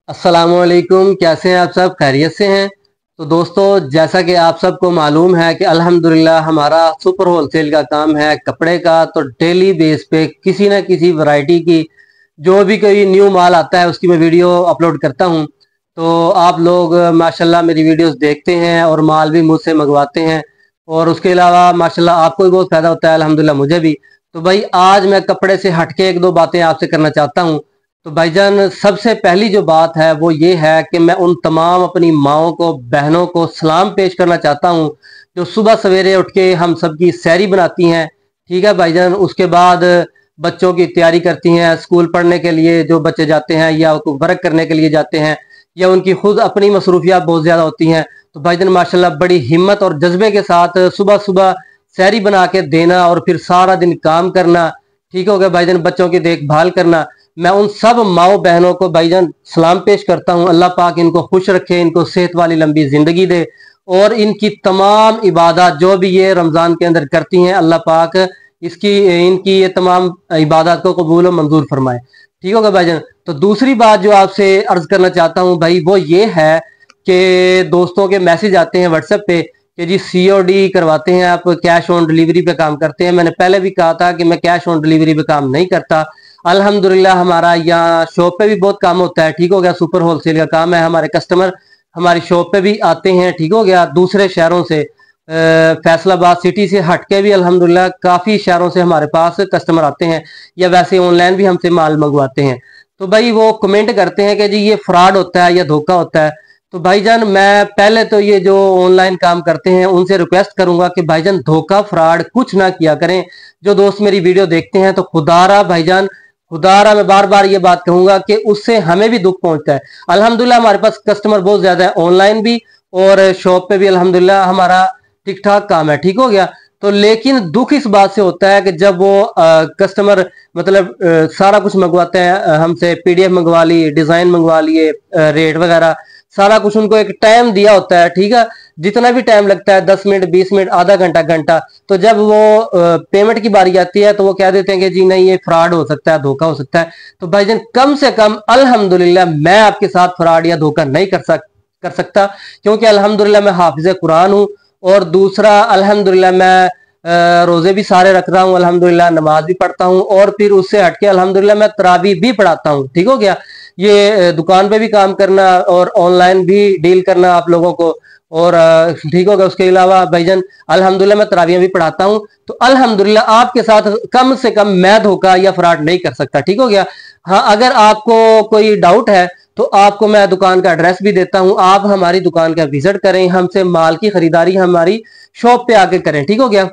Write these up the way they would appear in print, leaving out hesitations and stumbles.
अस्सलामुअलैकुम। कैसे हैं आप सब? खैरियत से हैं? तो दोस्तों, जैसा कि आप सबको मालूम है कि अल्हम्दुलिल्लाह हमारा सुपर होलसेल का काम है कपड़े का। तो डेली बेस पे किसी न किसी वैरायटी की जो भी कोई न्यू माल आता है उसकी मैं वीडियो अपलोड करता हूं। तो आप लोग माशाल्लाह मेरी वीडियोस देखते हैं और माल भी मुझसे मंगवाते हैं। और उसके अलावा माशाल्लाह आपको भी बहुत फायदा होता है, अल्हम्दुलिल्लाह मुझे भी। तो भाई आज मैं कपड़े से हटके एक दो बातें आपसे करना चाहता हूं। तो भाईजान, सबसे पहली जो बात है वो ये है कि मैं उन तमाम अपनी माओं को, बहनों को सलाम पेश करना चाहता हूँ जो सुबह सवेरे उठ के हम सबकी सैरी बनाती हैं। ठीक है भाईजान। उसके बाद बच्चों की तैयारी करती हैं स्कूल पढ़ने के लिए, जो बच्चे जाते हैं या वर्क करने के लिए जाते हैं, या उनकी खुद अपनी मसरूफियात बहुत ज्यादा होती हैं। तो भाईजान माशाल्लाह बड़ी हिम्मत और जज्बे के साथ सुबह सुबह सैरी बना के देना और फिर सारा दिन काम करना। ठीक हो गया भाईजान। बच्चों की देखभाल करना। मैं उन सब माओ बहनों को भाईजान सलाम पेश करता हूँ। अल्लाह पाक इनको खुश रखे, इनको सेहत वाली लंबी जिंदगी दे और इनकी तमाम इबादत जो भी ये रमजान के अंदर करती हैं, अल्लाह पाक इसकी इनकी ये तमाम इबादत को कबूल और मंजूर फरमाए। ठीक होगा भाईजान। तो दूसरी बात जो आपसे अर्ज करना चाहता हूँ भाई, वो ये है कि दोस्तों के मैसेज आते हैं व्हाट्सएप पे कि जी सीओडी करवाते हैं आप, कैश ऑन डिलीवरी पे काम करते हैं। मैंने पहले भी कहा था कि मैं कैश ऑन डिलीवरी पे काम नहीं करता। अल्हम्दुलिल्लाह हमारा यहाँ शॉप पे भी बहुत काम होता है। ठीक हो गया। सुपर होलसेल का काम है। हमारे कस्टमर हमारी शॉप पे भी आते हैं। ठीक हो गया। दूसरे शहरों से, फैसलाबाद सिटी से हटके भी अल्हम्दुलिल्लाह काफी शहरों से हमारे पास कस्टमर आते हैं, या वैसे ऑनलाइन भी हमसे माल मंगवाते हैं। तो भाई वो कमेंट करते हैं कि जी ये फ्रॉड होता है या धोखा होता है। तो भाईजान मैं पहले तो ये जो ऑनलाइन काम करते हैं उनसे रिक्वेस्ट करूंगा कि भाईजान धोखा फ्रॉड कुछ ना किया करें। जो दोस्त मेरी वीडियो देखते हैं तो खुदारा भाईजान, खुदारा मैं बार बार ये बात कहूंगा कि उससे हमें भी दुख पहुंचता है। अल्हम्दुलिल्लाह हमारे पास कस्टमर बहुत ज्यादा है, ऑनलाइन भी और शॉप पे भी अल्हम्दुलिल्लाह हमारा ठीक ठाक काम है। ठीक हो गया। तो लेकिन दुख इस बात से होता है कि जब वो कस्टमर मतलब सारा कुछ मंगवाते हैं हमसे, पीडीएफ मंगवा ली, डिजाइन मंगवा लिए, रेट वगैरह सारा कुछ उनको एक टाइम दिया होता है। ठीक है। जितना भी टाइम लगता है 10 मिनट, 20 मिनट, आधा घंटा, घंटा, तो जब वो पेमेंट की बारी आती है तो वो कह देते हैं कि जी नहीं ये फ्रॉड हो सकता है, धोखा हो सकता है। तो भाईजान कम से कम अल्हम्दुलिल्लाह मैं आपके साथ फ्रॉड या धोखा नहीं कर सकता, क्योंकि अल्हम्दुलिल्लाह मैं हाफिज कुरान हूँ। और दूसरा अल्हम्दुलिल्लाह मैं रोजे भी सारे रख रहा हूँ, अल्हम्दुलिल्लाह नमाज भी पढ़ता हूँ और फिर उससे हटके अल्हम्दुलिल्लाह मैं तरावी भी पढ़ाता हूँ। ठीक हो गया। ये दुकान पे भी काम करना और ऑनलाइन भी डील करना आप लोगों को, और ठीक होगा। उसके अलावा भाईजान अल्हम्दुलिल्लाह मैं तरावियां भी पढ़ाता हूँ। तो अल्हम्दुलिल्लाह आपके साथ कम से कम मैं धोखा या फ्रॉड नहीं कर सकता। ठीक हो गया। हाँ, अगर आपको कोई डाउट है तो आपको मैं दुकान का एड्रेस भी देता हूं, आप हमारी दुकान का विजिट करें, हमसे माल की खरीदारी हमारी शॉप पे आके करें। ठीक हो गया।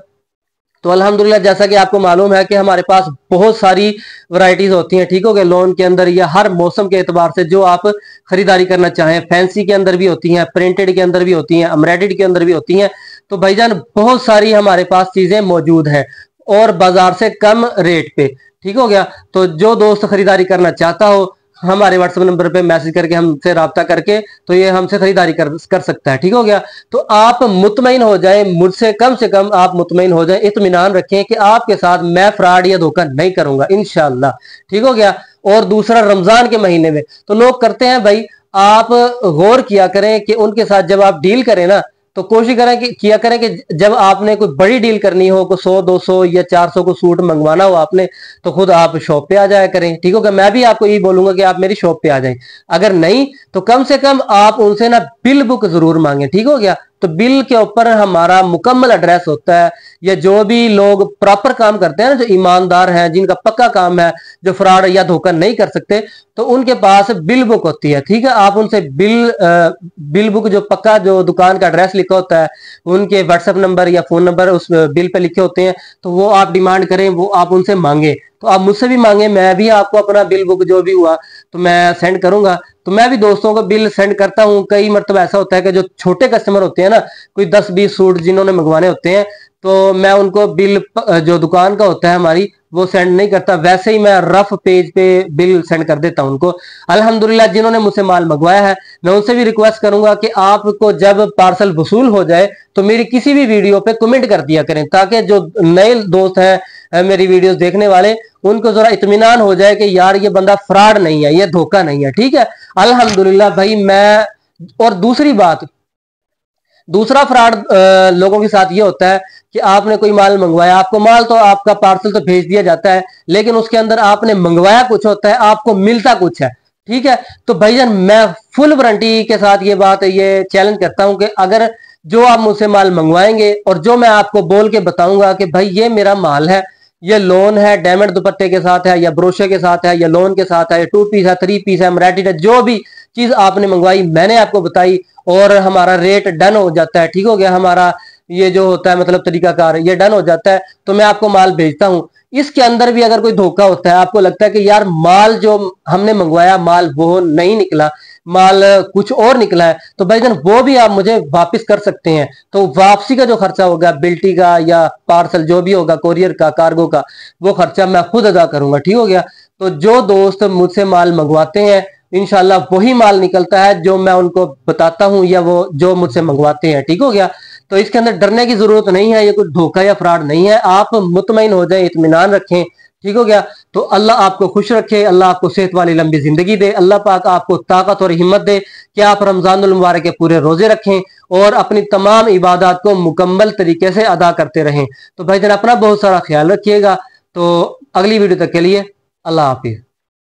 तो अल्हम्दुलिल्लाह जैसा कि आपको मालूम है कि हमारे पास बहुत सारी वैरायटीज होती हैं। ठीक हो गया। लोन के अंदर या हर मौसम के एतबार से जो आप खरीदारी करना चाहें, फैंसी के अंदर भी होती हैं, प्रिंटेड के अंदर भी होती हैं, एम्ब्रॉयडर्ड के अंदर भी होती हैं। तो भाईजान बहुत सारी हमारे पास चीजें मौजूद हैं और बाजार से कम रेट पे। ठीक हो गया। तो जो दोस्त खरीदारी करना चाहता हो हमारे व्हाट्सएप नंबर पे मैसेज करके हमसे राब्ता करके तो ये हमसे खरीदारी कर सकता है। ठीक हो गया। तो आप मुतमईन हो जाए मुझसे, कम से कम आप मुतमईन हो जाए, इत्मीनान रखें कि आपके साथ मैं फ्रॉड या धोखा नहीं करूंगा इंशाअल्लाह। ठीक हो गया। और दूसरा, रमजान के महीने में तो लोग करते हैं भाई, आप गौर किया करें कि उनके साथ जब आप डील करें ना तो कोशिश करें कि किया करें कि जब आपने कोई बड़ी डील करनी हो, को 100, 200 या 400 को सूट मंगवाना हो आपने, तो खुद आप शॉप पे आ जाया करें। ठीक होगा। मैं भी आपको यही बोलूंगा कि आप मेरी शॉप पे आ जाएं। अगर नहीं तो कम से कम आप उनसे ना बिल बुक जरूर मांगे। ठीक हो गया। तो बिल के ऊपर हमारा मुकम्मल एड्रेस होता है। या जो भी लोग प्रॉपर काम करते हैं ना, जो ईमानदार हैं, जिनका पक्का काम है, जो फ्रॉड या धोखा नहीं कर सकते, तो उनके पास बिल बुक होती है। ठीक है। आप उनसे बिल बुक जो पक्का जो दुकान का एड्रेस लिखा होता है, उनके व्हाट्सएप नंबर या फोन नंबर उस बिल पे लिखे होते हैं, तो वो आप डिमांड करें, वो आप उनसे मांगे। तो आप मुझसे भी मांगे, मैं भी आपको अपना बिल बुक जो भी हुआ तो मैं सेंड करूंगा। तो मैं भी दोस्तों को बिल सेंड करता हूँ। कई मरतबा ऐसा होता है कि जो छोटे कस्टमर होते हैं ना, कोई 10-20 सूट जिन्होंने मंगवाने होते हैं, तो मैं उनको बिल जो दुकान का होता है हमारी वो सेंड नहीं करता, वैसे ही मैं रफ पेज पे बिल सेंड कर देता हूं उनको। अल्हम्दुलिल्लाह जिन्होंने मुझसे माल मंगवाया है मैं उनसे भी रिक्वेस्ट करूंगा कि आपको जब पार्सल वसूल हो जाए तो मेरी किसी भी वीडियो पे कमेंट कर दिया करें, ताकि जो नए दोस्त हैं मेरी वीडियोस देखने वाले, उनको जरा इत्मीनान हो जाए कि यार ये बंदा फ्रॉड नहीं है, ये धोखा नहीं है। ठीक है, अल्हम्दुलिल्लाह भाई। मैं और दूसरी बात, दूसरा फ्रॉड लोगों के साथ ये होता है कि आपने कोई माल मंगवाया, आपको माल तो आपका पार्सल तो भेज दिया जाता है, लेकिन उसके अंदर आपने मंगवाया कुछ होता है, आपको मिलता कुछ है। ठीक है, तो भाईजान मैं फुल वारंटी के साथ ये चैलेंज करता हूं कि अगर जो आप मुझसे माल मंगवाएंगे और जो मैं आपको बोल के बताऊंगा कि भाई ये मेरा माल है, ये लोन है, डायमंड दुपट्टे के साथ है या ब्रोशे के साथ है या लोन के साथ है, 2 पीस है, 3 पीस है, एम्ब्रॉयडरी है, जो भी चीज आपने मंगवाई मैंने आपको बताई और हमारा रेट डन हो जाता है, ठीक हो गया, हमारा ये जो होता है मतलब तरीकाकार ये डन हो जाता है, तो मैं आपको माल भेजता हूं। इसके अंदर भी अगर कोई धोखा होता है, आपको लगता है कि यार माल जो हमने मंगवाया माल वो नहीं निकला, माल कुछ और निकला है, तो भाईजान वो भी आप मुझे वापस कर सकते हैं। तो वापसी का जो खर्चा होगा, बिल्टी का या पार्सल जो भी होगा, कोरियर का, कार्गो का, वो खर्चा मैं खुद अदा करूंगा। ठीक हो गया, तो जो दोस्त मुझसे माल मंगवाते हैं इंशाल्लाह वही माल निकलता है जो मैं उनको बताता हूं या वो जो मुझसे मंगवाते हैं। ठीक हो गया, तो इसके अंदर डरने की जरूरत नहीं है, ये कुछ धोखा या फ्रॉड नहीं है। आप मुतमईन हो जाए, इत्मीनान रखें। ठीक हो गया, तो अल्लाह आपको खुश रखे, अल्लाह आपको सेहत वाली लंबी जिंदगी दे, अल्लाह पाक आपको ताकत और हिम्मत दे कि आप रमजानुल मुबारक के पूरे रोजे रखें और अपनी तमाम इबादत को मुकम्मल तरीके से अदा करते रहें। तो भाईजान अपना बहुत सारा ख्याल रखिएगा। तो अगली वीडियो तक के लिए अल्लाह हाफिज।